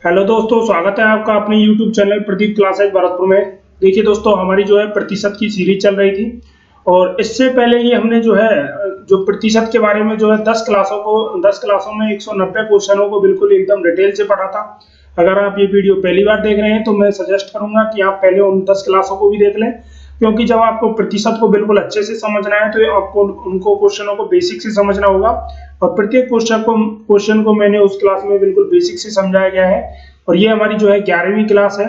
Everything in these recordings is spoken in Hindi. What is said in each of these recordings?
हेलो दोस्तों, स्वागत है आपका अपने YouTube channel Pradeep classes Bharatpur में। देखिए दोस्तों, हमारी जो है प्रतिशत की सीरीज चल रही थी और इससे पहले ही हमने जो है जो प्रतिशत के बारे में जो है 10 क्लासों में 190 क्वेश्चनों को बिल्कुल एकदम डिटेल से पढ़ा था। अगर आप ये वीडियो पहली बार देख रहे हैं तो मैं सजेस्ट करूंगा कि आप पहले उन 10 क्लासों को भी देख लें, क्योंकि जब आपको प्रतिशत को बिल्कुल अच्छे से समझना है तो आपको उनको क्वेश्चनों को बेसिक से समझना होगा। और प्रत्येक क्वेश्चन को मैंने उस क्लास में बिल्कुल बेसिक से समझाया गया है। और ये हमारी जो है 11वीं क्लास है।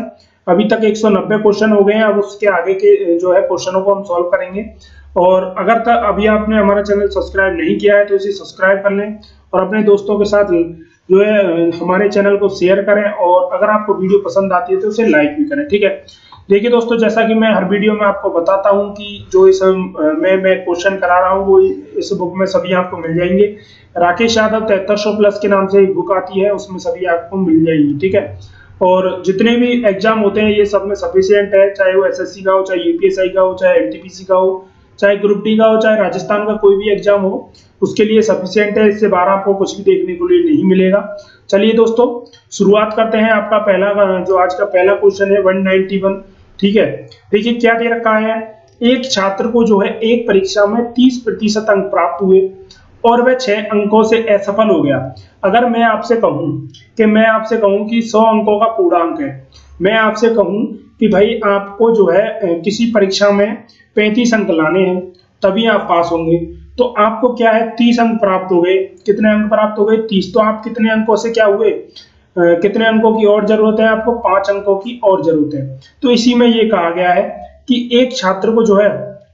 अभी तक 190 क्वेश्चन हो गए हैं। अब उसके आगे के जो है क्वेश्चनों को हम सॉल्व करेंगे। और अगर तक अभी आपने हमारा चैनल सब्सक्राइब नहीं किया है तो इसे सब्सक्राइब कर लें और अपने दोस्तों के साथ जो है हमारे चैनल को शेयर करें। और अगर आपको वीडियो पसंद आती है तो उसे लाइक भी करें। ठीक है, देखिए दोस्तों, जैसा कि मैं हर वीडियो में आपको बताता हूं कि जो इस मैं क्वेश्चन करा रहा हूं वो इस बुक में सभी आपको मिल जाएंगे। राकेश यादव 7300 प्लस के नाम से एक बुक आती है, उसमें सभी आपको मिल जाएंगी। ठीक है, और जितने भी एग्जाम होते हैं ये सब में सफिशिएंट है, चाहे वो एसएससी का हो, चाहे यूपीएससी का हो, चाहे एनटीपीसी का हो, चाहे ग्रुप डी का हो, चाहे राजस्थान का कोई भी एग्जाम हो, उसके लिए सफिशिएंट है। इससे बाहर आपको कुछ भी देखने को लिए नहीं मिलेगा। चलिए दोस्तों, शुरुआत करते हैं। आपका पहला जो आज का पहला क्वेश्चन है 191। ठीक है, देखिए क्या दे रखा है। एक छात्र को जो है एक परीक्षा में 30% अंक प्राप्त हुए और वह 6 अंकों से असफल हो गया। अगर मैं आपसे कहूं कि 100 अंकों का पूर्णांक है, मैं आपसे कहूं कि भाई आपको जो है किसी परीक्षा में 35 अंक लाने हैं तभी आप पास होंगे, तो आपको क्या है 30 अंक प्राप्त हो गए। कितने अंक प्राप्त हो गए? 30। तो आप कितने अंकों से क्या हुए, कितने अंकों की और जरूरत है? आपको 5 अंकों की और जरूरत है। तो इसी में ये कहा गया है कि एक छात्र को जो है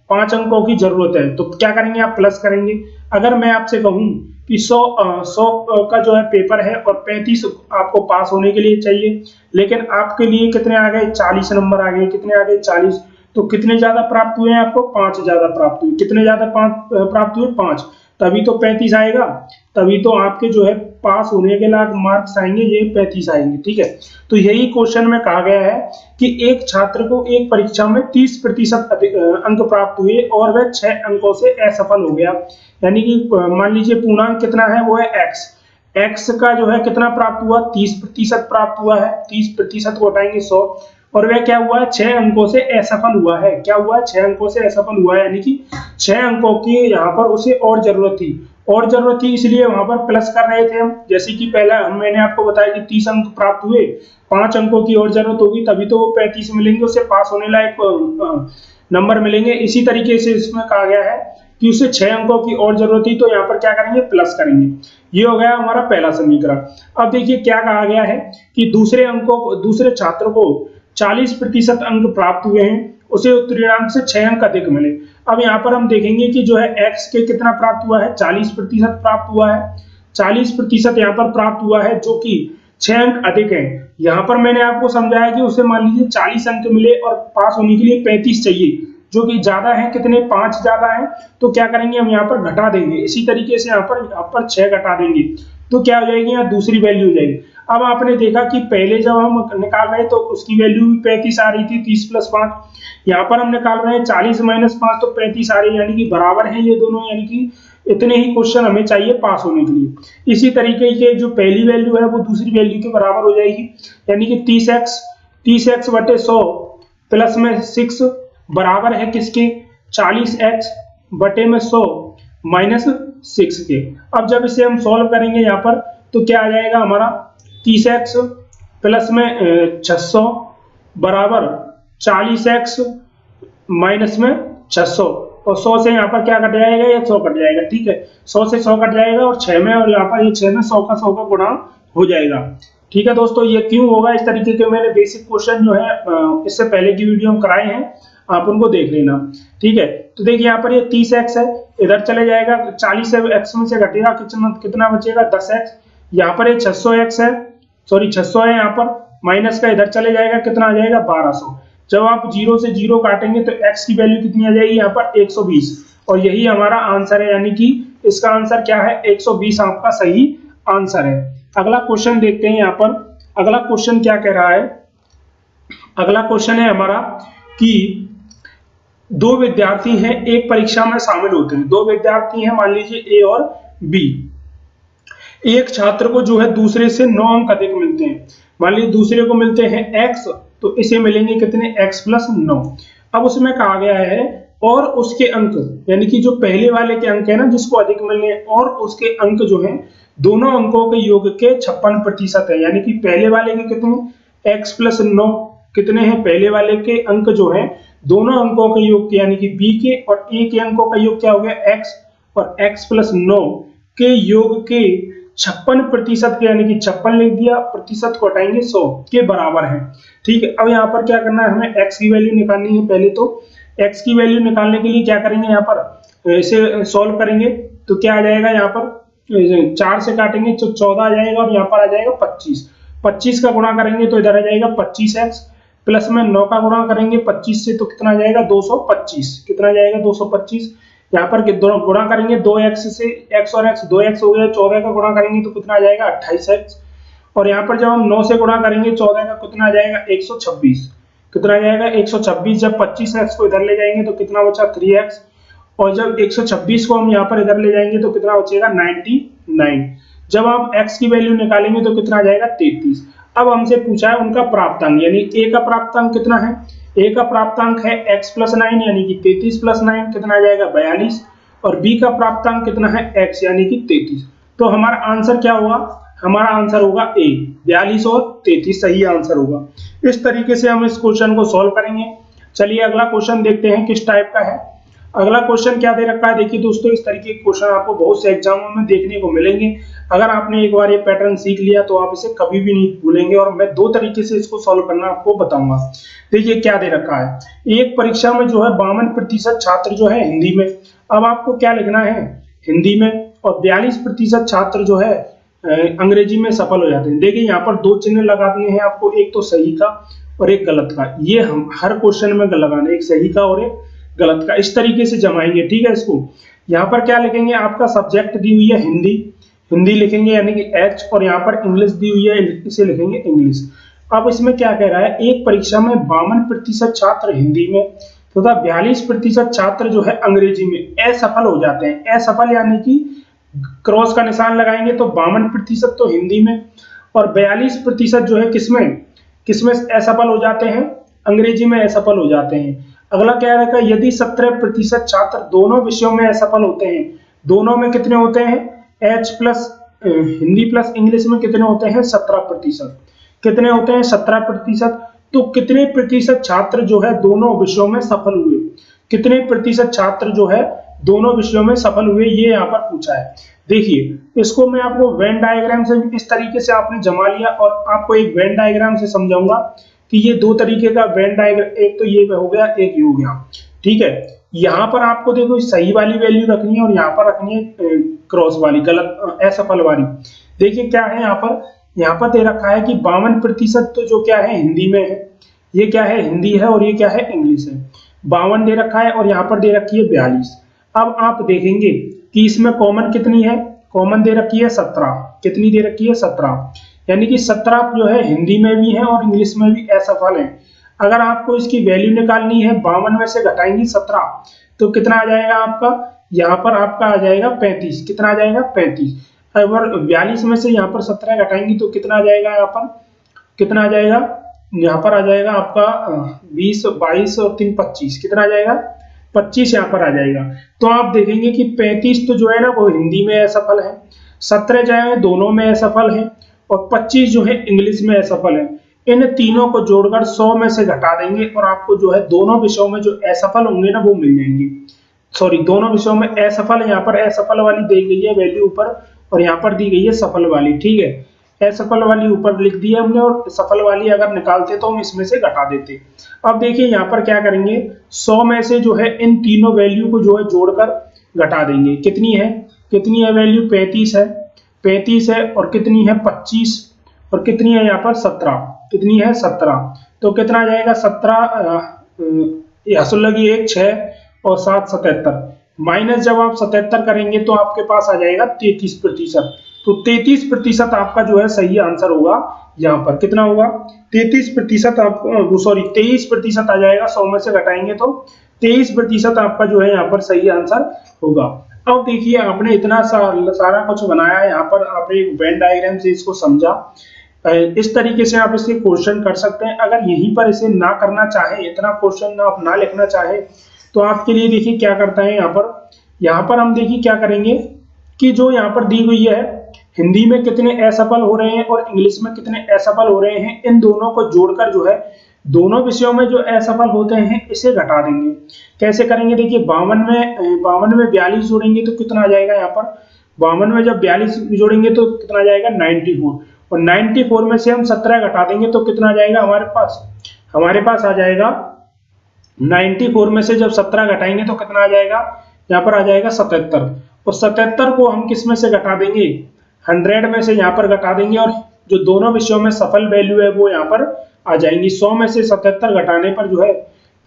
5 अंकों की जरूरत है, तो क्या करेंगे आप? प्लस करेंगे। अगर मैं आपसे कहूं कि 100 का जो है पेपर है और 35 आपको पास होने के लिए चाहिए, लेकिन आपके लिए कितने आ गए? 40 नंबर आ गए। कितने आ गए? 40। तो कितने ज्यादा प्राप्त हुए हैं आपको? 5 ज्यादा प्राप्त हुए। कितने ज्यादा प्राप्त हुए? 5। तभी तो 35 आएगा, तभी तो आपके जो है पास होने के लायक मार्क्स आएंगे, ये 35 आएंगे। ठीक है, तो यही क्वेश्चन में कहा गया है कि एक छात्र को एक परीक्षा में 30% अंक प्राप्त हुए और वह 6 अंकों से असफल हो गया। यानी कि मान लीजिए पूर्णांक कितना है, वो है एक्स। एक्स का जो है कितना प्राप्त हुआ? 30% प्राप्त हुआ है। 30% को हटाएंगे 100 और वह क्या हुआ है? 6 अंकों से असफल हुआ है। क्या हुआ है? 6 अंकों से असफल हुआ है, यानी कि 6 अंकों की यहाँ पर उसे और जरूरत थी। और जरूरत थी इसलिए वहां पर प्लस कर रहे थे हम। जैसे कि पहला मैंने आपको बताया कि 30 अंक प्राप्त हुए, 5 अंकों की और जरूरत होगी तभी तो वो 35 मिलेंगे, उससे पास होने लायक नंबर मिलेंगे। इसी तरीके से इसमें कहा गया है कि उसे 6 अंकों की और जरूरत थी, तो यहाँ पर क्या करेंगे? प्लस करेंगे। ये हो गया हमारा पहला समीकरण। अब देखिए क्या कहा गया है कि दूसरे छात्र को 40% अंक प्राप्त हुए हैं, उसे उत्तीर्णांक से 6 अंक अधिक मिले। अब यहाँ पर हम देखेंगे कि जो है x के कितना प्राप्त हुआ है? 40% प्राप्त हुआ है। 40% यहाँ पर प्राप्त हुआ है, जो कि 6 अंक अधिक है। यहाँ पर मैंने आपको समझाया कि उसे मान लीजिए 40 अंक मिले और पास होने के लिए 35 चाहिए, जो कि ज्यादा है। कितने? 5 ज्यादा है। तो क्या करेंगे हम? यहाँ पर घटा देंगे। इसी तरीके से यहाँ पर 6 घटा देंगे, तो क्या हो जाएगी? यहाँ दूसरी वैल्यू हो जाएगी। अब आपने देखा कि पहले जब हम निकाल रहे तो उसकी वैल्यू भी 35 आ रही थी, 30 + 5। यहाँ पर हम निकाल रहे हैं 40 - 5, तो 35 आ रही है, यानी कि बराबर है ये दोनों। यानी कि इतने ही क्वेश्चन हमें चाहिए पास होने के लिए। इसी तरीके से जो पहली वैल्यू है वो दूसरी वैल्यू के बराबर हो जाएगी, यानी कि 30x बटे 100 प्लस में 6 बराबर है किसके? 40x बटे में 100 माइनस 6 के। अब जब इसे हम सॉल्व करेंगे यहाँ पर तो क्या आ जाएगा हमारा? 30x प्लस में 600 बराबर 40x माइनस में 600, और 100 से यहाँ पर क्या कट जाएगा? ये 100 कट जाएगा। ठीक है, 100 से 100 कट जाएगा और 6 में, और यहाँ पर ये 6 में 100 का गुणा हो जाएगा। ठीक है दोस्तों, ये क्यों होगा? इस तरीके के मैंने बेसिक क्वेश्चन जो है इससे पहले की वीडियो में कराए हैं, आप उनको देख लेना। ठीक है, तो देखिए यहाँ पर ये 30x है, इधर चले जाएगा, 40 x में से घटेगा कितना बचेगा? 10x। यहाँ पर ये 600x है, सॉरी 600 है, यहाँ पर माइनस का इधर चले जाएगा, कितना आ जाएगा? 1200। जब आप 0 से 0 काटेंगे तो x की वैल्यू कितनी आ जाएगी? यहाँ पर 120, और यही हमारा आंसर है। यानी कि इसका आंसर क्या है? 120 आपका सही आंसर है। अगला क्वेश्चन देखते हैं। यहाँ पर अगला क्वेश्चन क्या कह रहा है? अगला क्वेश्चन है हमारा कि 2 विद्यार्थी हैं, एक परीक्षा में शामिल होते हैं। 2 विद्यार्थी हैं, मान लीजिए A और B। एक छात्र को जो है दूसरे से 9 अंक अधिक मिलते हैं। मान लीजिए दूसरे को मिलते हैं x, तो इसे मिलेंगे कितने, x प्लस 9। अब उसमें कहा गया है और उसके अंक, यानी कि जो पहले वाले के अंक है ना जिसको अधिक मिलने, और उसके अंक जो है दोनों अंकों के योग के 56% है। यानी कि पहले वाले के कितने, x प्लस 9 कितने हैं, पहले वाले के अंक जो है दोनों अंकों के योग के, यानी कि b के और a के अंकों का योग क्या हो गया, x, और x प्लस 9 के योग के 56% के, यानी कि 56 लिख दिया, प्रतिशत को हटाएंगे 100 के बराबर है। ठीक है, अब यहाँ पर क्या करना है, हमें x की वैल्यू निकालनी है। पहले तो x की वैल्यू निकालने के लिए क्या करेंगे, यहाँ पर इसे सॉल्व करेंगे तो क्या आ जाएगा, यहाँ पर 4 से काटेंगे तो 14 आ जाएगा, और यहाँ पर आ जाएगा 25। 25 का गुणा करेंगे तो इधर आ जाएगा 25x, प्लस में 9 का गुणा करेंगे 25 से तो कितना आ जाएगा 225, कितना आ जाएगा 225। यहाँ पर दोनों गुणा करेंगे 2x से, x और x 2x हो गया, 14 का गुणा करेंगे तो कितना आ जाएगा 28x, और यहाँ पर जब हम 9 से गुणा करेंगे 14 का कितना आ जाएगा 126, कितना आ जाएगा 126। जब 25x को इधर ले जाएंगे तो कितना बचा 3x, और जब 126 को हम यहाँ पर इधर ले जाएंगे तो कितना बचेगा 99। जब आप x की वैल्यू निकालेंगे तो कितना आ जाएगा 33। अब हमसे पूछा है उनका प्राप्तांक, यानी a का प्राप्तांक कितना है, a का प्राप्तांक है x प्लस 9, यानी कि 33 प्लस 9 कितना आ जाएगा 42, और b का प्राप्तांक कितना है x, यानी कि 33। तो हमारा आंसर क्या होगा, हमारा आंसर होगा a, 42 और 33 सही आंसर होगा। इस तरीके से हम इस क्वेश्चन को सॉल्व करेंगे। चलिए अगला क्वेश्चन देखते हैं किस टाइप का है। अगला क्वेश्चन क्या दे रखा है, देखिए दोस्तों, इस तरीके के क्वेश्चन आपको बहुत से एग्जामों में देखने को मिलेंगे। अगर आपने एक बार ये पैटर्न सीख लिया तो आप इसे कभी भी नहीं भूलेंगे, और मैं 2 तरीके से इसको सॉल्व करना आपको बताऊंगा। देखिए क्या दे रखा है, एक परीक्षा में जो है 52% छात्र जो है हिंदी में, अब आपको क्या लिखना है हिंदी में, और 42% छात्र जो है अंग्रेजी में सफल हो जाते हैं। देखिए यहाँ पर 2 चिन्ह लगा दिए हैं आपको, एक तो सही का और एक गलत का। ये हम हर क्वेश्चन में लगाना, एक सही का और एक गलत का, इस तरीके से जमाएंगे। ठीक है, इसको यहाँ पर क्या लिखेंगे, आपका सब्जेक्ट दी हुई है हिंदी, हिंदी लिखेंगे यानी कि H, और यहाँ पर इंग्लिश दी हुई है, इसे लिखेंगे इंग्लिश। अब इसमें क्या कह रहा है, एक परीक्षा में 52% छात्र हिंदी में तथा 42% छात्र जो है अंग्रेजी में असफल हो जाते हैं। असफल यानी कि क्रॉस का निशान लगाएंगे तो 52% तो हिंदी में, और 42% जो है किसमें किसमें असफल हो जाते हैं, अंग्रेजी में असफल हो जाते हैं। अगला क्या रखा, यदि 17% छात्र दोनों विषयों में असफल होते हैं, दोनों में कितने होते हैं, H plus Hindi plus English में कितने होते हैं 17%, कितने होते हैं 17%। तो कितने प्रतिशत छात्र जो है दोनों विषयों में सफल हुए, कितने प्रतिशत छात्र जो है दोनों विषयों में सफल हुए, ये यहाँ पर पूछा है। देखिए इसको मैं आपको वेन डायग्राम से इस तरीके से आपने जमा लिया, और आपको एक वेन डायग्राम से समझाऊंगा कि ये 2 तरीके का वेन डायग्राम, एक तो ये हो गया, एक ये हो गया। ठीक है, यहाँ पर आपको देखो सही वाली वैल्यू रखनी है और यहाँ पर रखनी है क्रॉस वाली, गलत असफल वाली। देखिए क्या है यहाँ पर दे रखा है कि 52% तो जो क्या है हिंदी में है, ये क्या है हिंदी है, और ये क्या है इंग्लिश है। 52 दे रखा है और यहाँ पर दे रखी है 42। अब आप देखेंगे कि इसमें कॉमन कितनी है, कॉमन दे रखी है 17, कितनी दे रखी है 17, यानी कि 17 जो है हिंदी में भी है और इंग्लिश में भी असफल है। अगर आपको इसकी वैल्यू निकालनी है, 52 में से घटाएंगे 17 तो कितना आ जाएगा आपका, यहाँ पर आपका आ जाएगा 35, कितना आ जाएगा 35। अगर 42 में से यहाँ पर 17 घटाएंगे तो कितना आ जाएगा, यहाँ पर कितना आ जाएगा, यहाँ पर आ जाएगा आपका 20, 22 और 3 25, कितना आ जाएगा 25 यहाँ पर आ जाएगा। तो आप देखेंगे कि 35 तो जो है ना वो हिंदी में असफल है, 17 जो है दोनों में असफल है, और 25 जो है इंग्लिश में असफल है। इन तीनों को जोड़कर 100 में से घटा देंगे और आपको जो है दोनों विषयों में जो असफल होंगे ना वो मिल जाएंगे। सॉरी, दोनों विषयों में असफल, यहाँ पर असफल वाली दी गई है वैल्यू ऊपर, और यहाँ पर दी गई है सफल वाली। ठीक है, असफल वाली ऊपर लिख दी है हमने, और सफल वाली अगर निकालते तो हम इसमें से घटा देते। अब देखिए यहाँ पर क्या करेंगे, 100 में से जो है इन तीनों वैल्यू को जो है जोड़कर घटा देंगे। कितनी है वैल्यू, 35 है, 35 है, और कितनी है 25, और कितनी है यहाँ पर 17, कितनी है 17, तो कितना आ जाएगा 17 हसुल लगी 1 6 और 7 77, माइनस जब आप 77 करेंगे तो आपके पास आ जाएगा 33%। तो 33% आपका जो है सही आंसर होगा। यहाँ पर कितना होगा 33% आपको, सॉरी 23% आ जाएगा, 100 में से घटाएंगे तो 23% आपका जो है यहाँ पर सही आंसर होगा। अब देखिए आपने इतना सारा कुछ बनाया, यहाँ पर आपने एक वेन डायग्राम से इसको समझा। इस तरीके से आप इससे क्वेश्चन कर सकते हैं। अगर यहीं पर इसे ना करना चाहे, इतना क्वेश्चन ना आप ना लिखना चाहे, तो आपके लिए देखिए क्या करता है यहाँ पर हम देखिए क्या करेंगे कि जो यहाँ पर दी हुई है हिंदी में कितने असफल हो रहे हैं और इंग्लिश में कितने असफल हो रहे हैं, इन दोनों को जोड़कर जो है दोनों विषयों में जो असफल होते हैं इसे घटा देंगे। कैसे करेंगे, देखिए 52 में 42 जोड़ेंगे तो कितना आ जाएगा, यहाँ पर 52 में जब 42 जोड़ेंगे तो कितना आ जाएगा 94, और 94 में से हम 17 घटा देंगे तो कितना आ जाएगा हमारे पास आ जाएगा 94 में से जब 17 घटाएंगे तो कितना आ जाएगा, यहाँ पर आ जाएगा 77, और 77 को हम किस में से घटा देंगे, 100 में से यहाँ पर घटा देंगे, और जो दोनों विषयों में सफल वैल्यू है वो यहाँ पर आ जाएंगी। 100 में से 77 घटाने पर जो है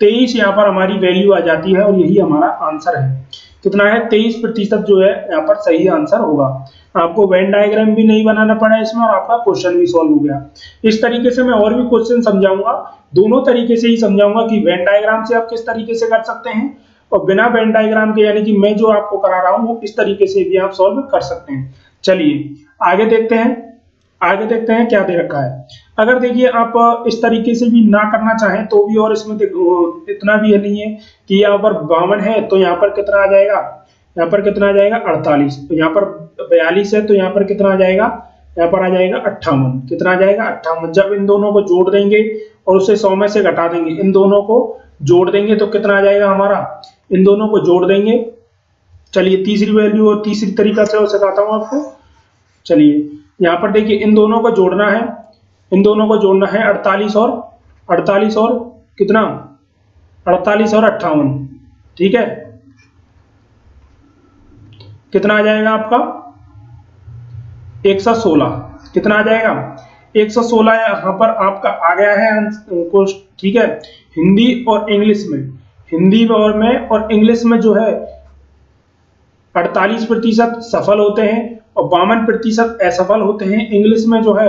23 यहाँ पर हमारी वैल्यू आ जाती है, और यही हमारा आंसर है। कितना है, 23% जो है यहाँ पर सही आंसर होगा। आपको वेन डायग्राम भी नहीं बनाना पड़ा इसमें, और आपका क्वेश्चन भी सॉल्व हो गया। इस तरीके से मैं और भी क्वेश्चन समझाऊंगा, दोनों तरीके से ही समझाऊंगा कि वेन डायग्राम से आप किस तरीके से कर सकते हैं, और बिना वेन डायग्राम के यानी कि मैं जो आपको करा रहा हूँ वो इस तरीके से भी आप सॉल्व कर सकते हैं। चलिए आगे देखते हैं क्या दे रखा है। अगर देखिए आप इस तरीके से भी ना करना चाहें तो भी, और इसमें देखो इतना भी नहीं है कि यहाँ पर 52 है तो यहाँ पर कितना आ जाएगा, 48, तो यहाँ पर 42 है तो यहाँ पर कितना आ जाएगा, यहाँ पर आ जाएगा 58, कितना आ जाएगा 58। जब इन दोनों को जोड़ देंगे और उसे 100 में से घटा देंगे, इन दोनों को जोड़ देंगे तो कितना आ जाएगा हमारा, इन दोनों को जोड़ देंगे। चलिए तीसरी वैल्यू और तीसरी तरीका से सिखाता हूँ आपको। चलिए यहाँ पर देखिए इन दोनों को जोड़ना है, 48 और कितना, 48 और 58, ठीक है, कितना आ जाएगा आपका 116, कितना आ जाएगा 116 यहाँ पर आपका आ गया है को, ठीक है। हिंदी और इंग्लिश में जो है 48% सफल होते हैं और 52% असफल होते हैं। इंग्लिश में जो है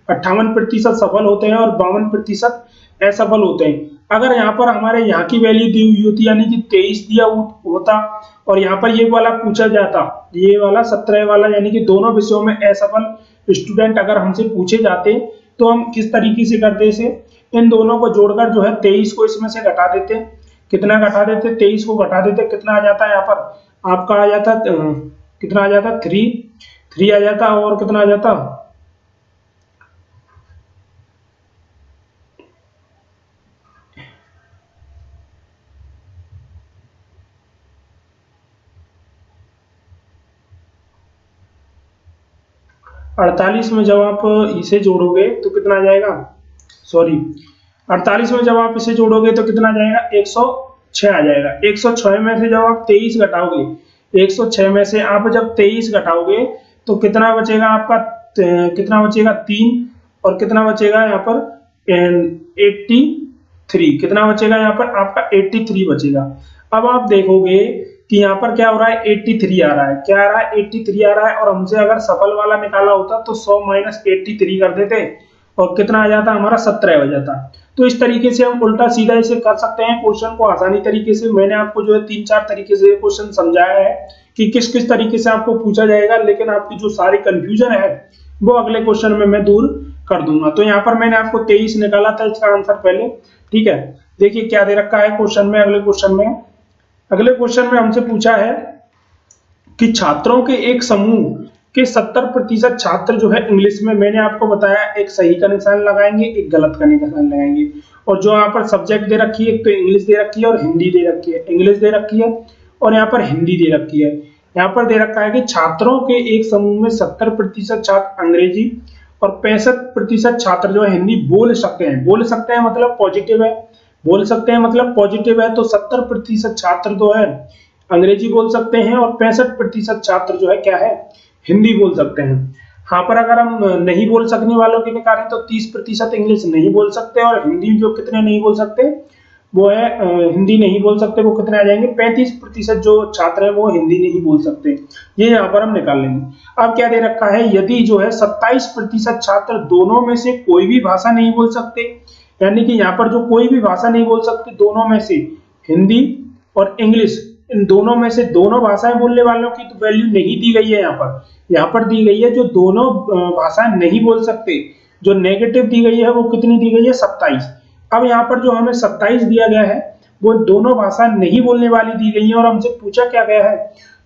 58% सफल होते हैं और 52% असफल होते हैं। अगर यहाँ पर हमारे यहाँ की वैल्यू दी हुई होती यानी कि 23 दिया होता और यहाँ पर ये वाला पूछा जाता, ये वाला 17 वाला, यानी कि दोनों विषयों में असफल स्टूडेंट अगर हमसे पूछे जाते तो हम किस तरीके से करते इसे, इन दोनों को जोड़कर जो है 23 को इसमें से घटा देते, कितना घटा देते, 23 को घटा देते, कितना आ जाता है यहाँ पर आपका आ जाता, कितना आ जाता 3 आ जाता, और कितना आ जाता 48 में जब आप इसे जोड़ोगे तो कितना आ जाएगा, सॉरी 48 में जब आप इसे जोड़ोगे तो कितना आ जाएगा 106 आ जाएगा। 106 में से जब आप 23 घटाओगे, 106 में से आप जब 23 घटाओगे तो कितना बचेगा आपका, कितना बचेगा 3, और कितना बचेगा यहाँ पर 83, कितना बचेगा यहाँ पर आपका 83 बचेगा। अब आप देखोगे कि यहाँ पर क्या हो रहा है 83 आ रहा है, क्या आ रहा है 83 आ रहा है, और हमसे अगर सफल वाला निकाला होता तो 100 माइनस 83 कर देते और कितना आ जाता हमारा 17 हो जाता। तो इस तरीके से हम उल्टा सीधा इसे कर सकते हैं क्वेश्चन को आसानी तरीके से। मैंने आपको जो है 3-4 तरीके से क्वेश्चन समझाया है कि किस किस तरीके से आपको पूछा जाएगा, लेकिन आपकी जो सारी कंफ्यूजन है वो अगले क्वेश्चन में मैं दूर कर दूंगा। तो यहाँ पर मैंने आपको 23 निकाला था इसका आंसर पहले, ठीक है। देखिए क्या दे रखा है क्वेश्चन में, अगले क्वेश्चन में हमसे पूछा है कि छात्रों के एक समूह के 70% छात्र जो है इंग्लिश में, मैंने आपको बताया एक सही का निशान लगाएंगे, एक गलत का निशान लगाएंगे, और जो यहाँ पर सब्जेक्ट दे रखी है, एक तो इंग्लिश दे रखी है और हिंदी दे रखी है, इंग्लिश दे रखी है और यहाँ पर हिंदी दे रखी है। यहाँ पर दे रखा है कि छात्रों के एक समूह में 70% छात्र अंग्रेजी और 65% छात्र जो है हिंदी बोल सकते हैं मतलब पॉजिटिव है, बोल सकते हैं मतलब पॉजिटिव है। तो 70% छात्र जो है अंग्रेजी बोल सकते हैं और 65% छात्र जो है क्या है, हिंदी बोल सकते हैं। यहाँ पर अगर हम नहीं बोल सकने वालों की निकालें तो 30% इंग्लिश नहीं बोल सकते, और हिंदी जो कितने नहीं बोल सकते वो है हिंदी नहीं बोल सकते, वो कितने आ जाएंगे 35% जो छात्र है वो हिंदी नहीं बोल सकते। ये यहाँ पर हम निकाल लेंगे। अब क्या दे रखा है, यदि जो है 27% छात्र दोनों में से कोई भी भाषा नहीं बोल सकते, यानी कि यहाँ पर जो कोई भी भाषा नहीं बोल सकते दोनों में से, हिंदी और इंग्लिश, इन दोनों में से दोनों भाषाएं बोलने वालों की तो वैल्यू नहीं दी गई है। यहाँ पर दी गई है जो दोनों भाषाएं नहीं बोल सकते जो नेगेटिव दी गई है वो कितनी दी गई है, 27। अब यहाँ पर जो हमें 27 दिया गया है वो दोनों भाषा नहीं बोलने वाली दी गई है, और हमसे पूछा क्या गया है,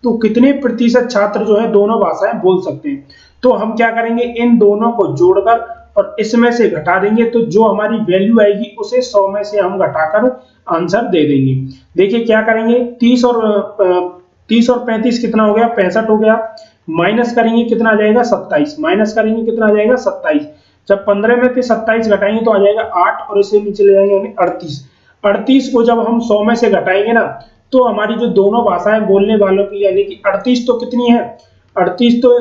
तो कितने प्रतिशत छात्र जो है दोनों भाषाएं बोल सकते हैं। तो हम क्या करेंगे, इन दोनों को जोड़कर और इसमें से घटा देंगे, तो जो हमारी वैल्यू आएगी उसे 100 में से हम घटाकर आंसर दे देंगे। देखिए क्या करेंगे, 30 और 35 कितना हो गया, 65 हो गया। माइनस करेंगे कितना आ जाएगा, 27। माइनस करेंगे कितना आ जाएगा, 27। जब 15 में से 27 घटाएंगे तो आ जाएगा 8, और इसे नीचे ले जाएंगे यानी 38। 38 को जब हम 100 में से घटाएंगे ना, तो हमारी जो दोनों भाषाएं बोलने वालों की, यानी कि 38 तो कितनी है, 38 तो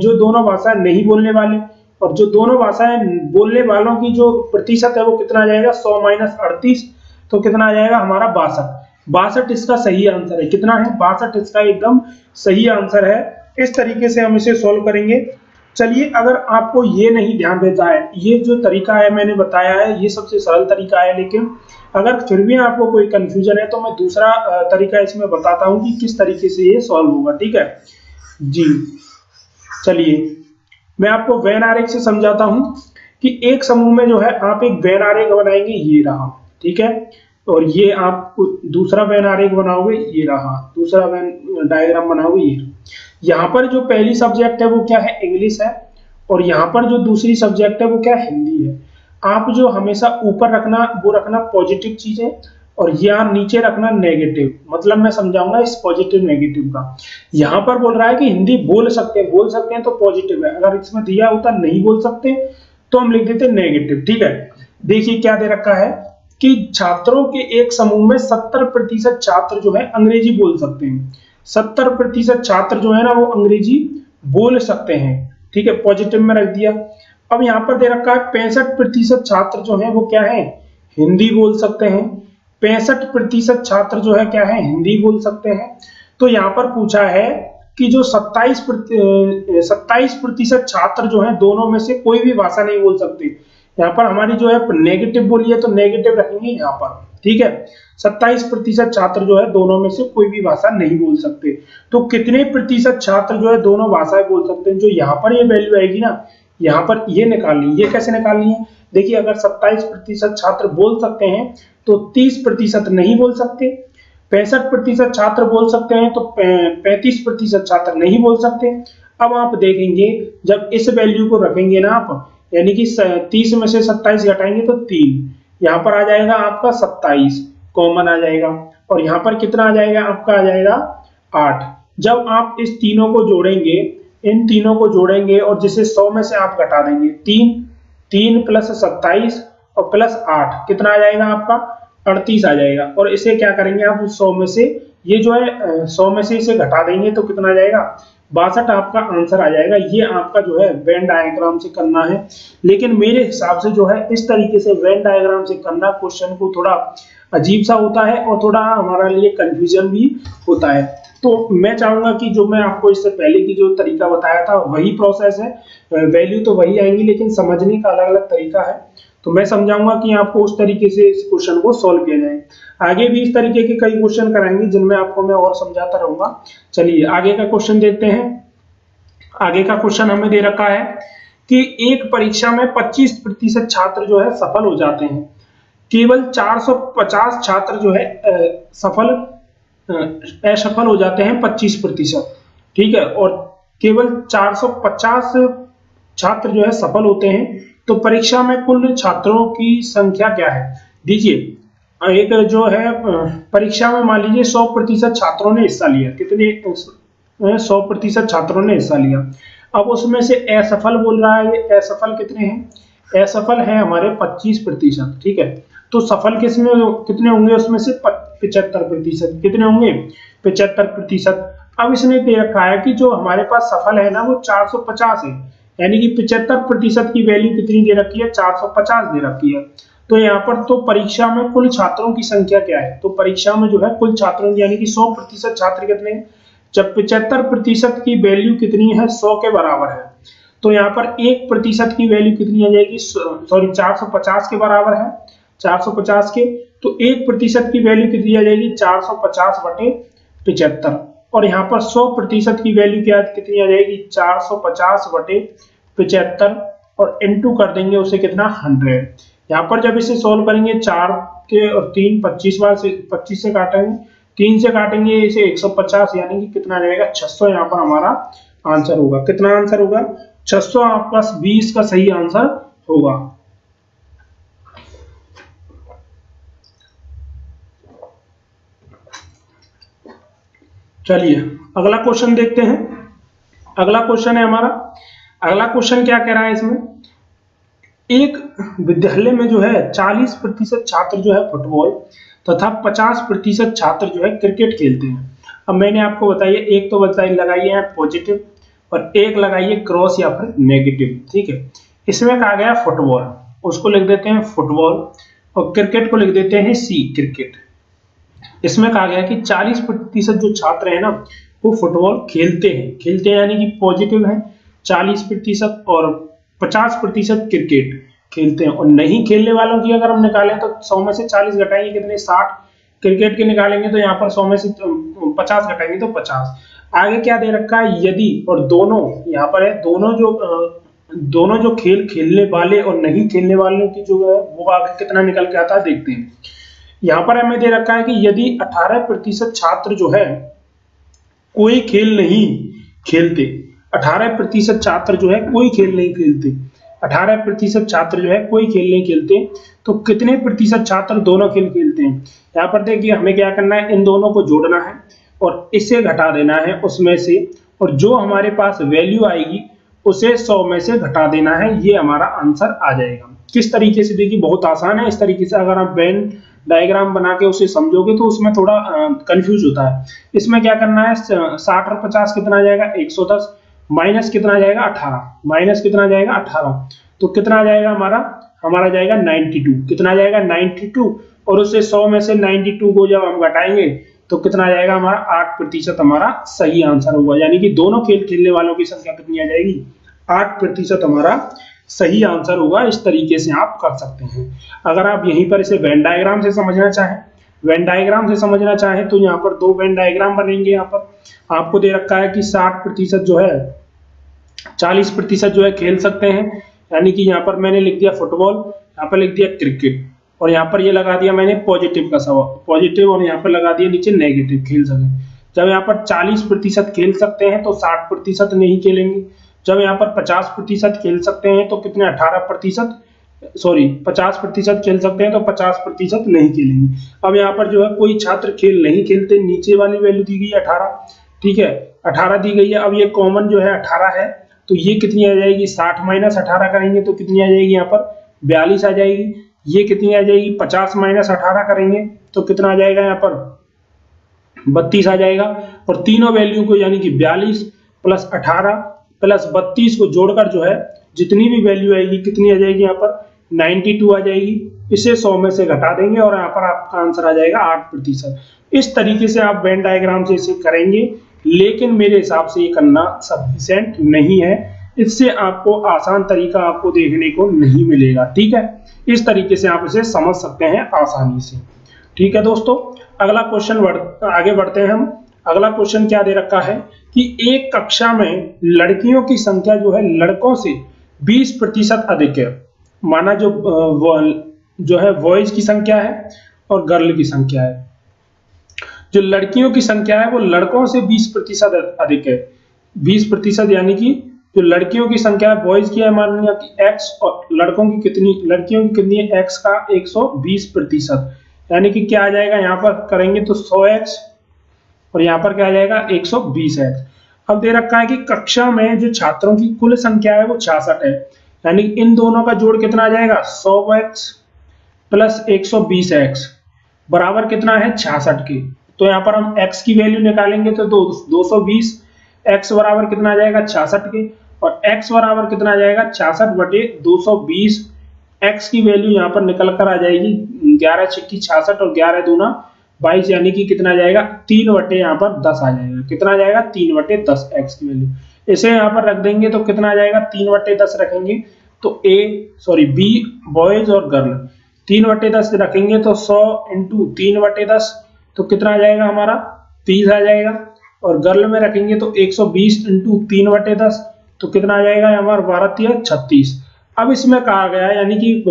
जो दोनों भाषाएं नहीं बोलने वाले, और जो दोनों भाषाएं बोलने वालों की जो प्रतिशत है वो कितना आ जाएगा, 100 माइनस 38, तो कितना आ जाएगा हमारा 62। 62 इसका सही आंसर है। कितना है, 62 इसका एकदम सही आंसर है। इस तरीके से हम इसे सॉल्व करेंगे। चलिए, अगर आपको ये नहीं ध्यान रहता है, ये जो तरीका है मैंने बताया है ये सबसे सरल तरीका है, लेकिन अगर फिर भी आपको कोई कंफ्यूजन है तो मैं दूसरा तरीका इसमें बताता हूँ कि किस तरीके से ये सॉल्व होगा। ठीक है जी, चलिए मैं आपको वेन आरेख से समझाता हूँ कि एक समूह में जो है आप एक वेन आरेख बनाएंगे, ये रहा, ठीक है, और ये आप दूसरा वेन आरेख बनाओगे, ये रहा, दूसरा वेन डायग्राम बनाओगे, ये। यहाँ पर जो पहली सब्जेक्ट है वो क्या है, इंग्लिश है, और यहाँ पर जो दूसरी सब्जेक्ट है वो क्या है, हिंदी है। आप जो हमेशा ऊपर रखना वो रखना पॉजिटिव चीजें, और यहाँ नीचे रखना नेगेटिव। मतलब मैं समझाऊंगा इस पॉजिटिव नेगेटिव का। यहाँ पर बोल रहा है कि हिंदी बोल सकते हैं तो पॉजिटिव है, अगर इसमें दिया होता नहीं बोल सकते तो हम लिख देते नेगेटिव। ठीक है, देखिए क्या दे रखा है कि छात्रों के एक समूह में 70% छात्र जो है अंग्रेजी बोल सकते हैं। 70% छात्र जो है ना वो अंग्रेजी बोल सकते हैं। ठीक है, पॉजिटिव में रख दिया। अब यहाँ पर दे रखा है 65% छात्र जो है वो क्या है, हिंदी बोल सकते हैं। 65% छात्र जो है क्या है, हिंदी बोल सकते हैं। तो यहाँ पर पूछा है कि जो 27% छात्र जो है दोनों में से कोई भी भाषा नहीं बोल सकते। यहाँ पर हमारी जो है नेगेटिव बोली है तो नेगेटिव रखेंगे यहाँ पर। ठीक है, 27% छात्र जो है दोनों में से कोई भी भाषा नहीं बोल सकते। तो कितने प्रतिशत छात्र जो है दोनों भाषाएं बोल सकते हैं, जो यहाँ पर ये वैल्यू आएगी ना, यहाँ पर ये निकालनी। ये कैसे निकालनी है, देखिए अगर 27% छात्र बोल सकते हैं तो 30% नहीं बोल सकते। 65% छात्र बोल सकते हैं तो 35% छात्र नहीं बोल सकते। अब आप देखेंगे जब इस वैल्यू को रखेंगे ना आप, यानी कि 30 में से 27 घटाएंगे तो 3, यहाँ पर आ जाएगा आपका 27 कॉमन आ जाएगा, और यहाँ पर कितना आ जाएगा आपका, आ जाएगा 8। जब आप इस तीनों को जोड़ेंगे, इन तीनों को जोड़ेंगे और जिसे 100 में से आप घटा देंगे, 3 प्लस 27 और प्लस 8 कितना आ जाएगा आपका, 38 आ जाएगा। और इसे क्या करेंगे आप, 100 में से ये जो है 100 में से इसे घटा देंगे तो कितना आ जाएगा, 62 आपका आंसर आ जाएगा। ये आपका जो है वेन डायग्राम से करना है, लेकिन मेरे हिसाब से जो है इस तरीके से वेन डायग्राम से करना क्वेश्चन को थोड़ा अजीब सा होता है और थोड़ा हमारे लिए कंफ्यूजन भी होता है। तो मैं चाहूंगा कि जो मैं आपको इससे पहले की जो तरीका बताया था वही प्रोसेस है, वैल्यू तो वही आएंगी लेकिन समझने का अलग अलग तरीका है। तो मैं समझाऊंगा कि आपको उस तरीके से इस क्वेश्चन को सॉल्व किया जाए। आगे भी इस तरीके के कई क्वेश्चन कराएंगे जिनमें आपको मैं और समझाता रहूंगा। चलिए आगे का क्वेश्चन देखते हैं। आगे का क्वेश्चन हमें दे रखा है कि एक परीक्षा में 25% छात्र जो है सफल हो जाते हैं, केवल 450 छात्र जो है असफल हो जाते हैं 25%। ठीक है, और केवल 450 छात्र जो है सफल होते हैं, तो परीक्षा में कुल छात्रों की संख्या क्या है। दीजिए एक जो है परीक्षा में मान लीजिए 100% छात्रों ने हिस्सा लिया, कितने 100% छात्रों ने हिस्सा लिया। अब उसमें से असफल बोल रहा है, ये असफल कितने हैं, असफल है हमारे 25%। ठीक है, तो सफल किसमें कितने होंगे, उसमें से 75%। कितने होंगे, 75%। अब इसने दे रखा है कि जो हमारे पास सफल है ना वो 450 है, यानी कि 75% की वैल्यू कितनी दे रखी है, 450 दे रखी है। तो यहाँ पर तो परीक्षा में कुल छात्रों की संख्या क्या है, तो परीक्षा में जो है कुल छात्रों की यानी कि 100% छात्र कितने हैं, जब 75% की वैल्यू कितनी है, 100 के बराबर है, तो यहाँ पर 1% की वैल्यू कितनी आ जाएगी, सॉरी 450 के बराबर है, 450 के, तो 1% की वैल्यू कितनी आ जाएगी, 450/75। और यहाँ पर 100% की वैल्यू क्या कितनी आ जाएगी, 450/75। और इनटू कर देंगे उसे कितना 100। यहाँ पर जब इसे सोल्व करेंगे 4 के और 3 25 बार से 25 से काटेंगे, 3 से काटेंगे इसे 150, यानी कि कितना रहेगा 600। यहाँ पर हमारा आंसर होगा, कितना आंसर होगा 600। आपका 20 का सही आंसर होगा। चलिए अगला क्वेश्चन देखते हैं। अगला क्वेश्चन है हमारा, अगला क्वेश्चन क्या कह रहा है इसमें, एक विद्यालय में जो है 40% छात्र जो है फुटबॉल तथा 50% छात्र जो है क्रिकेट खेलते हैं। अब मैंने आपको बताइए, एक तो बताइए लगाइए है पॉजिटिव और एक लगाइए क्रॉस या फिर नेगेटिव, ठीक है। इसमें कहा गया फुटबॉल, उसको लिख देते हैं फुटबॉल, और क्रिकेट को लिख देते हैं सी क्रिकेट। इसमें कहा गया कि 40% जो छात्र है ना वो फुटबॉल खेलते हैं यानी कि पॉजिटिव है 40%, और 50% क्रिकेट खेलते हैं। और नहीं खेलने वालों की अगर हम निकालें तो 100 में से 40 घटाएंगे कितने 60, क्रिकेट के निकालेंगे तो यहाँ पर 100 में से 50 घटाएंगे तो 50। आगे क्या दे रखा है, यदि और दोनों, यहाँ पर है दोनों जो खेल खेलने वाले और नहीं खेलने वाले की जो है वो आगे कितना निकल के आता है देखते हैं। यहाँ पर हमें दे रखा है कि यदि 18% छात्र जो है कोई खेल नहीं खेलते, 18% छात्र जो है कोई खेल नहीं खेलते, 18% छात्र जो है कोई खेल नहीं खेलते, तो कितने प्रतिशत छात्र दोनों खेल खेलते हैं। यहाँ पर देखिए हमें क्या करना है, इन दोनों को जोड़ना है और इसे घटा देना है उसमें से, और जो हमारे पास वैल्यू आएगी उसे 100 में से घटा देना है, ये हमारा आंसर आ जाएगा। किस तरीके से, देखिए बहुत आसान है। इस तरीके से अगर आप वेन डायग्राम बना के उसे समझोगे तो उसमें थोड़ा कंफ्यूज होता है। इसमें क्या करना है, 60 और 50 कितना आ जाएगा 110, माइनस कितना आ जाएगा 18, माइनस कितना आ जाएगा 18, तो कितना आ जाएगा हमारा जाएगा 92, कितना आ जाएगा 92, और उससे 100 में से 92 को जब हम घटाएंगे तो कितना आ जाएगा हमारा 8% हमारा सही आंसर होगा। यानी कि दोनों खेल खेलने वालों की संख्या कितनी आ जाएगी 8% हमारा सही आंसर होगा। इस तरीके से आप कर सकते हैं। अगर आप यहीं पर इसे वेन डायग्राम से समझना चाहें तो यहाँ पर 2 वेन डायग्राम बनेंगे। यहाँ पर आपको दे रखा है कि 60% जो है 40% जो है खेल सकते हैं, यानी कि यहाँ पर मैंने लिख दिया फुटबॉल, यहाँ पर लिख दिया क्रिकेट, और यहाँ पर ये लगा दिया मैंने पॉजिटिव का सवाल, पॉजिटिव, और यहाँ पर लगा दिया नीचे नेगेटिव खेल सके। जब यहाँ पर 40% खेल सकते हैं तो 60% नहीं खेलेंगे। जब यहाँ पर 50% खेल सकते हैं तो कितने 50% खेल सकते हैं तो 50% नहीं खेलेंगे। अब यहाँ पर जो है कोई छात्र खेल नहीं खेलते, नीचे वाली वैल्यू दी गई है 18, ठीक है 18 दी गई है। अब ये कॉमन जो है 18 है, तो ये कितनी आ जाएगी 60 माइनस 18 करेंगे तो कितनी आ जाएगी यहाँ पर 42 आ जाएगी। ये कितनी आ जाएगी 50 माइनस 18 करेंगे तो कितना आ जाएगा यहाँ पर 32 आ जाएगा। और तीनों वैल्यू को यानी कि 42 प्लस 18 प्लस 32 को जोड़कर जो है जितनी भी वैल्यू आएगी कितनी आ जाएगी यहाँ पर 92 आ जाएगी। इसे 100 में से घटा देंगे और यहाँ पर आपका आंसर आ जाएगा 8%। इस तरीके से आप वेन डायग्राम से इसे करेंगे, लेकिन मेरे हिसाब से ये करना सफिशिएंट नहीं है। इससे आपको आसान तरीका आपको देखने को नहीं मिलेगा, ठीक है। इस तरीके से आप इसे समझ सकते हैं आसानी से, ठीक है दोस्तों। अगला क्वेश्चन आगे बढ़ते हैं हम। अगला क्वेश्चन क्या दे रखा है कि एक कक्षा में लड़कियों की संख्या जो है लड़कों से 20% अधिक है। माना जो है बॉयज की संख्या है और गर्ल की संख्या है। जो लड़कियों की संख्या है वो लड़कों से 20% अधिक है। 20% यानी कि जो लड़कियों की संख्या है बॉयज की है मान लिया कि x, और लड़कियों की कितनी है x का 120%, यानी कि क्या आ जाएगा यहाँ पर करेंगे तो 100x, और यहाँ पर क्या आ जाएगा 120x। अब दे रखा है कि कक्षा में जो छात्रों की कुल संख्या है वो 66 है, यानी इन दोनों का जोड़ कितना आ जाएगा 100x प्लस 120x बराबर कितना है 66 के। तो यहाँ पर हम x की वैल्यू निकालेंगे तो 220, x बराबर कितना आ जाएगा 66 के, और x बराबर कितना आ जाएगा 66 बटे 220। x की वैल्यू यहाँ पर निकल कर आ जाएगी 11 छिक्की 66 और 11 दूना 22, यानी कि कितना आ जाएगा 3 बटे यहाँ पर 10 आ जाएगा। कितना आ जाएगा 3 बटे 10 x की वैल्यू। इसे यहाँ पर रख देंगे तो कितना आ जाएगा 3 बटे 10 रखेंगे तो बी बॉयज और गर्ल 3 बटे 10 रखेंगे तो 100 इंटू 3 बटे 10 तो कितना आ जाएगा हमारा 30 आ जाएगा। और गर्ल में रखेंगे तो 120 इंटू 3 बटे 10 तो कितना आ जाएगा हमारा 12 36। अब इसमें कहा गया है, यानी कि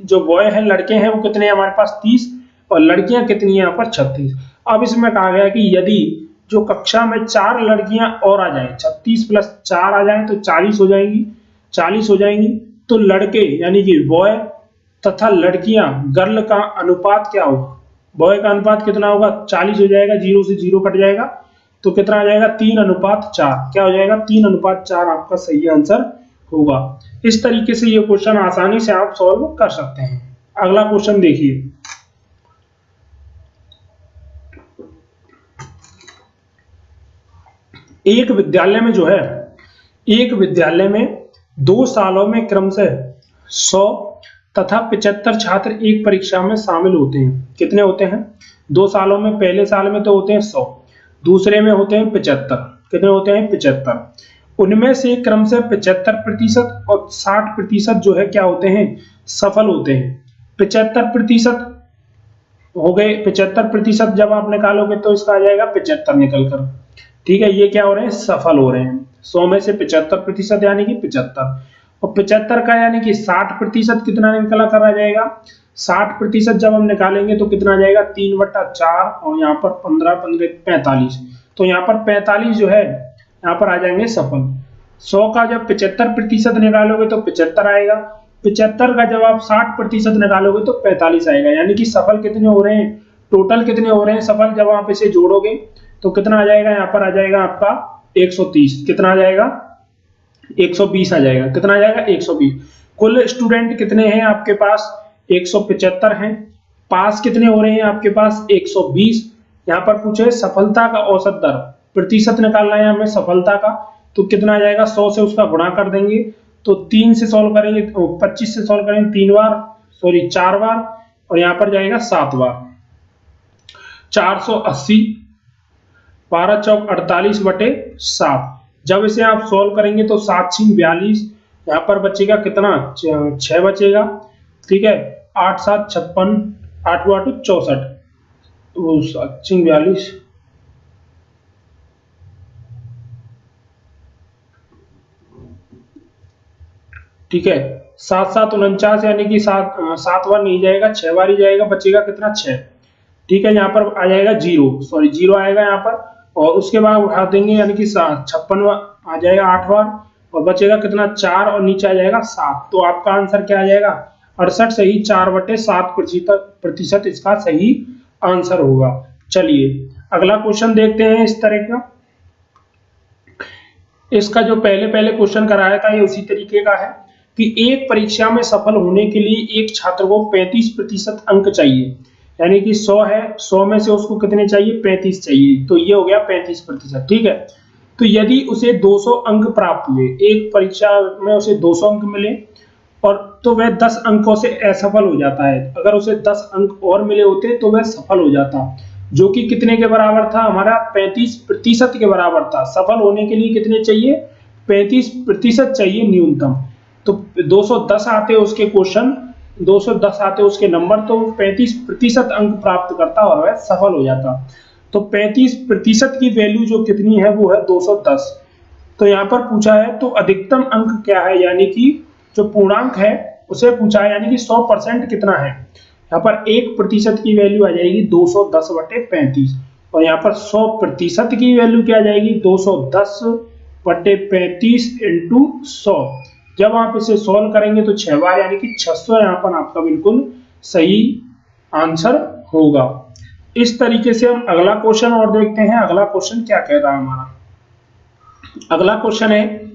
जो बॉय है, लड़के हैं, वो कितने हैं हमारे पास 30, और लड़कियां कितनी है यहाँ पर 36। अब इसमें कहा गया कि यदि जो कक्षा में 4 लड़कियां और आ जाएं, 36 प्लस 4 आ जाएं तो 40 हो जाएंगी, 40 हो जाएंगी, तो लड़के यानी कि बॉय तथा लड़कियां गर्ल का अनुपात क्या होगा? बॉय का अनुपात कितना होगा? 40 हो जाएगा, 0 से 0 कट जाएगा, तो कितना आ जाएगा? 3:4। क्या हो जाएगा? 3:4 आपका सही आंसर होगा। इस तरीके से ये क्वेश्चन आसानी से आप सॉल्व कर सकते हैं। अगला क्वेश्चन देखिए, एक विद्यालय में जो है, एक विद्यालय में 2 सालों में क्रमशः 100 तथा 75 छात्र एक परीक्षा में शामिल होते हैं। कितने होते हैं? 2 सालों में, पहले साल में तो होते हैं 100, दूसरे में होते हैं 75। कितने होते हैं? 75। उनमें से क्रमशः 75% और 60% जो है क्या होते हैं? सफल होते हैं। 75% हो गए, 75% जब आप निकालोगे तो इसका आ जाएगा 75 निकल कर। ठीक है, ये क्या हो रहे हैं? सफल हो रहे हैं। 100 में से 75% यानी कि 75, और 75 का यानी कि 60% कितना निकला कर आ जाएगा? 60% जब हम निकालेंगे तो कितना आ जाएगा? 3/4, और यहाँ पर 15 15 45, तो यहाँ पर 45 जो है यहाँ पर आ जाएंगे सफल। 100 का जब 75% निकालोगे तो 75 आएगा, 75 का जब आप 60% निकालोगे तो 45 आएगा, यानी कि सफल कितने हो रहे हैं? टोटल कितने हो रहे हैं सफल? जब आप इसे जोड़ोगे तो कितना आ जाएगा? यहाँ पर आ जाएगा आपका 130। कितना आ जाएगा? 120 आ जाएगा। कितना आ जाएगा? 120। कुल स्टूडेंट कितने हैं आपके पास? 175 हैं। पास कितने हो रहे हैं आपके पास? 120। यहाँ पर पूछे सफलता का औसत दर, प्रतिशत निकालना है हमें सफलता का, तो कितना आ जाएगा? 100 से उसका गुणा कर देंगे, तो 3 से सॉल्व करेंगे, 25 से सॉल्व करेंगे 3 बार, सॉरी 4 बार, और यहाँ पर जाएगा 7 बार। 480, 12 चौक 48/7। जब इसे आप सॉल्व करेंगे तो 7 6 42, यहाँ पर बचेगा कितना? 6 बचेगा। ठीक है, 8 7 56, 8 8 64, तो 7 6 42, ठीक है, 7 7 49, यानी कि 7 बार नहीं जाएगा, 6 बार ही जाएगा, बचेगा कितना? 6। ठीक है, यहाँ पर आ जाएगा 0, सॉरी 0 आएगा यहाँ पर, और उसके बाद उठा देंगे, यानी कि 56 आ जाएगा 8 बार, और बचेगा कितना? 4, और नीचे आ जाएगा 7। तो आपका आंसर क्या आ जाएगा? 68 सही, 4/7% इसका सही आंसर होगा। चलिए अगला क्वेश्चन देखते हैं इस तरह का। इसका जो पहले पहले क्वेश्चन कराया था ये उसी तरीके का है कि एक परीक्षा में सफल होने के लिए एक छात्र को 35% अंक चाहिए, यानी कि 100 है, 100 में से उसको कितने चाहिए? 35 चाहिए, तो ये हो गया 35%। ठीक है, तो यदि उसे 200 अंक प्राप्त हुए, एक परीक्षा में उसे 200 अंक मिले, और तो वह 10 अंकों से असफल हो जाता है। अगर उसे 10 अंक और मिले होते तो वह सफल हो जाता, जो कि कितने के बराबर था? हमारा 35% के बराबर था। सफल होने के लिए कितने चाहिए? 35% चाहिए न्यूनतम। तो 210 आते उसके क्वेश्चन, 210 आते उसके नंबर, तो 35% अंक प्राप्त करता और वह सफल हो जाता। तो 35% की वैल्यू जो कितनी है वो है 210। तो यहाँ पर पूछा है तो अधिकतम अंक क्या है, यानी कि जो पूर्णांक है उसे पूछा है, यानी कि 100% कितना है। यहाँ पर 1% की वैल्यू आ जाएगी 210/35, और यहाँ पर 100% की वैल्यू क्या आ जाएगी? 210/35 इंटू 100। जब आप इसे सॉल्व करेंगे तो 6 बार, यानी कि 600 यहाँ पर आपका बिल्कुल सही आंसर होगा। इस तरीके से हम अगला क्वेश्चन और देखते हैं। अगला क्वेश्चन क्या कह रहा है हमारा? अगला क्वेश्चन है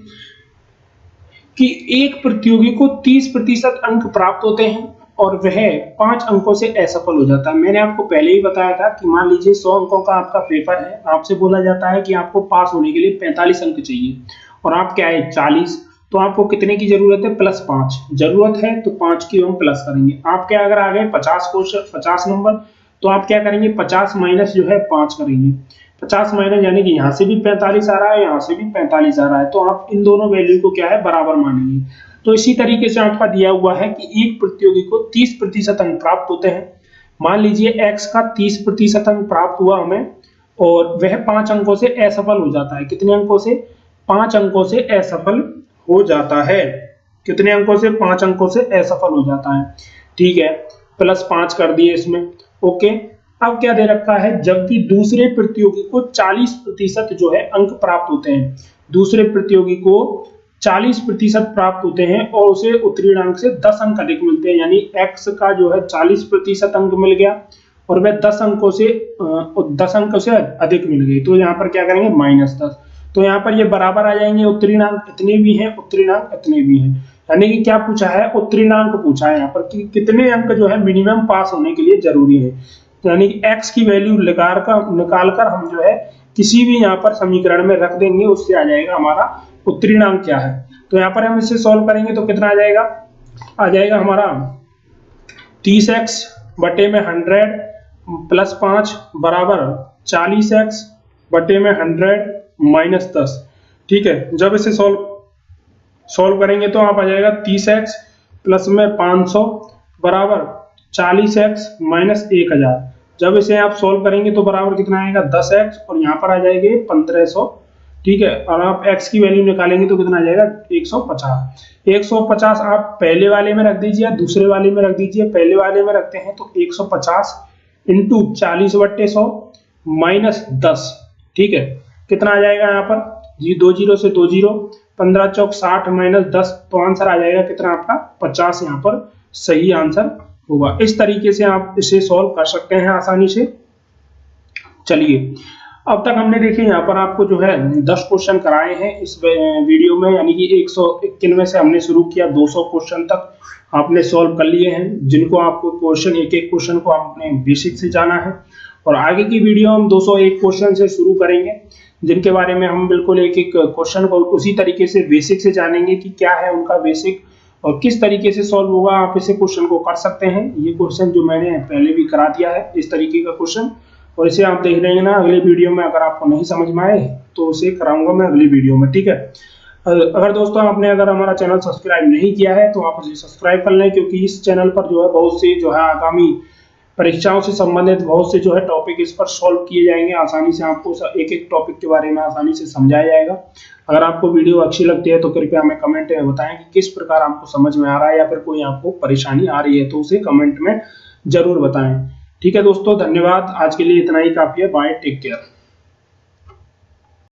कि एक प्रतियोगी को 30% अंक प्राप्त होते हैं और वह 5 अंकों से असफल हो जाता है। मैंने आपको पहले ही बताया था कि मान लीजिए 100 अंकों का आपका पेपर है, आपसे बोला जाता है कि आपको पास होने के लिए 45 अंक चाहिए, और आप क्या है 40, तो आपको कितने की जरूरत है? +5 जरूरत है, तो 5 की हम प्लस करेंगे। आप क्या अगर आ गए 50 क्वेश्चन 50 नंबर, तो आप क्या करेंगे? 50 माइनस जो है 5 करेंगे। 50 माइनस यानी कि यहाँ से भी 45 आ रहा है, यहाँ से भी 45 आ रहा है, तो आप इन दोनों वैल्यू को क्या है? बराबर मानेंगे। तो इसी तरीके से आपका दिया हुआ है कि एक प्रतियोगी को 30% अंक प्राप्त होते हैं। मान लीजिए x का 30% अंक प्राप्त हुआ हमें, और वह 5 अंकों से असफल हो जाता है। कितने अंकों से? 5 अंकों से असफल हो जाता है। कितने अंकों से, 5 अंकों से असफल हो जाता है। ठीक है, +5 कर दिए इसमें। ओके, अब क्या दे रखा है, जबकि दूसरे प्रतियोगी को 40% जो है अंक प्राप्त होते हैं, दूसरे प्रतियोगी को 40% प्राप्त होते हैं और उसे उत्तीर्ण अंक से 10 अंक अधिक मिलते हैं, यानी x का जो है 40% अंक मिल गया और वह 10 अंकों से 10 अंकों से अधिक मिल गई, तो यहाँ पर क्या करेंगे -10। तो यहाँ पर ये बराबर आ जाएंगे, उत्तीर्ण अंक इतने भी हैं, उत्तीर्ण अंक इतने भी हैं, यानी कि क्या पूछा है, उत्तीर्ण अंक पूछा है यहाँ पर कि कितने अंक जो है मिनिमम पास होने के लिए जरूरी है, यानी कि x की वैल्यू निकाल कर हम जो है किसी भी यहाँ पर समीकरण में रख देंगे, उससे आ जाएगा हमारा उत्तीर्ण अंक क्या है। तो यहाँ पर हम इसे सॉल्व करेंगे तो कितना आ जाएगा हमारा 30x बटे में 100 +5 बराबर 40x बटे में 100 -10। ठीक है, जब इसे सॉल्व करेंगे तो आप आ जाएगा 30x प्लस में 500 बराबर 40x -1000। जब इसे आप सॉल्व करेंगे तो बराबर कितना आएगा 10x और यहाँ पर आ जाएंगे 1500। ठीक है, और आप x की वैल्यू निकालेंगे तो कितना आ जाएगा 150। 150 आप पहले वाले में रख दीजिए, दूसरे वाले में रख दीजिए। पहले वाले में रखते हैं तो 150 इंटू 40/100 -10। ठीक है, कितना आ जाएगा यहाँ पर 2 0 से 2 0, 15 चौक 60 -10, तो आंसर आ जाएगा कितना आपका 50। यहाँ पर सही आंसर होगा। इस तरीके से आप इसे सॉल्व कर सकते हैं आसानी से। चलिए, अब तक हमने देखिए यहाँ पर आपको जो है 10 क्वेश्चन कराए हैं इस वीडियो में, यानी कि 191 से हमने शुरू किया, 200 क्वेश्चन तक आपने सॉल्व कर लिए हैं, जिनको आपको क्वेश्चन एक क्वेश्चन को आपने बेसिक से जाना है। और आगे की वीडियो हम 201 क्वेश्चन से शुरू करेंगे, जिनके बारे में हम बिल्कुल एक क्वेश्चन को उसी तरीके से बेसिक से जानेंगे कि क्या है उनका बेसिक और किस तरीके से सॉल्व होगा। आप इसे क्वेश्चन को कर सकते हैं। ये क्वेश्चन जो मैंने पहले भी करा दिया है इस तरीके का क्वेश्चन, और इसे आप देख लेंगे ना अगले वीडियो में। अगर आपको नहीं समझ में आए तो उसे कराऊंगा मैं अगली वीडियो में। ठीक है, अगर दोस्तों आपने अगर हमारा चैनल सब्सक्राइब नहीं किया है तो आप उसे सब्सक्राइब कर लें, क्योंकि इस चैनल पर जो है बहुत से जो है आगामी परीक्षाओं से संबंधित बहुत से जो है टॉपिक इस पर सॉल्व किए जाएंगे। आसानी से आपको एक टॉपिक के बारे में आसानी से समझाया जाएगा। अगर आपको वीडियो अच्छी लगती है तो कृपया हमें कमेंट में बताएं कि किस प्रकार आपको समझ में आ रहा है या फिर कोई आपको परेशानी आ रही है, तो उसे कमेंट में जरूर बताएं। ठीक है दोस्तों, धन्यवाद। आज के लिए इतना ही काफी है। Bye, take care.